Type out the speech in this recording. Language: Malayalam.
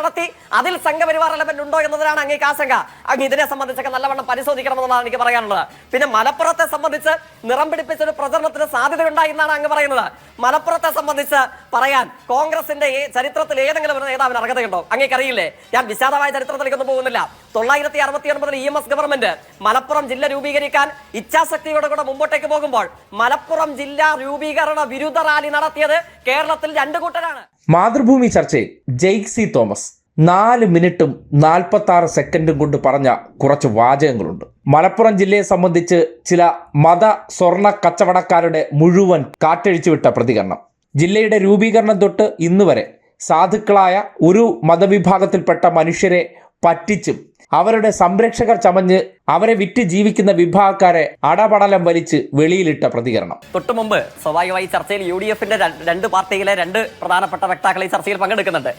നടത്തി അതിൽ സംഘപരിവാർ എലമെന്റ് ഉണ്ടോ എന്നതിനാണ് അങ്ങേക്ക് ആശങ്ക. അങ്ങ് ഇതിനെ സംബന്ധിച്ചൊക്കെ നല്ലവണ്ണം പരിശോധിക്കണമെന്നാണ് എനിക്ക് പറയാനുള്ളത്. പിന്നെ മലപ്പുറത്തെ സംബന്ധിച്ച് നിറം പിടിപ്പിച്ചൊരു പ്രചരണത്തിന് സാധ്യതയുണ്ടായി എന്നാണ് അങ്ങ് പറയുന്നത്. മലപ്പുറത്തെ സംബന്ധിച്ച് പറയാൻ കോൺഗ്രസിന്റെ ചരിത്രത്തിൽ ഏതെങ്കിലും ഒരു നേതാവിന് അർഹതയുണ്ടോ? അങ്ങേക്കറിയില്ലേ? ഞാൻ വിശാലമായ ചരിത്രത്തിലേക്കൊന്നും പോകുന്നില്ല. 969 EMS ഗവൺമെന്റ് മലപ്പുറം ജില്ല രൂപീകരിക്കാൻ ഇച്ഛാശക്തിയോടെ കൂടെ മുമ്പോട്ടേക്ക് പോകുമ്പോൾ മലപ്പുറം ജില്ലാ രൂപീകരണ വിരുദ്ധ റാലി നടത്തിയത് കേരളത്തിൽ 2 കൂട്ടരാണ്. മാതൃഭൂമി ചർച്ചയിൽ ജെയ്സി തോമസ് 4 മിനിറ്റും 46 സെക്കൻഡും കൊണ്ട് പറഞ്ഞ കുറച്ച് വാചകങ്ങളുണ്ട്. മലപ്പുറം ജില്ലയെ സംബന്ധിച്ച് ചില മത സ്വർണ്ണ കച്ചവടക്കാരുടെ മുഴുവൻ കാറ്റഴിച്ചുവിട്ട പ്രതികരണം. ജില്ലയുടെ രൂപീകരണം തൊട്ട് ഇന്നുവരെ സാധുക്കളായ ഒരു മതവിഭാഗത്തിൽപ്പെട്ട മനുഷ്യരെ പറ്റിച്ചും അവരുടെ സംരക്ഷകർ ചമഞ്ഞ് അവരെ വിറ്റ് ജീവിക്കുന്ന വിഭാഗക്കാരെ അടപടലം വലിച്ച് വെളിയിലിട്ട പ്രതികരണം. തൊട്ടു മുമ്പ് സ്വാഭാവികമായി ചർച്ചയിൽ UDF-ന്റെ 2 പാർട്ടിയിലെ 2 പ്രധാനപ്പെട്ട വക്താക്കൾ ഈ ചർച്ചയിൽ പങ്കെടുക്കുന്നുണ്ട്.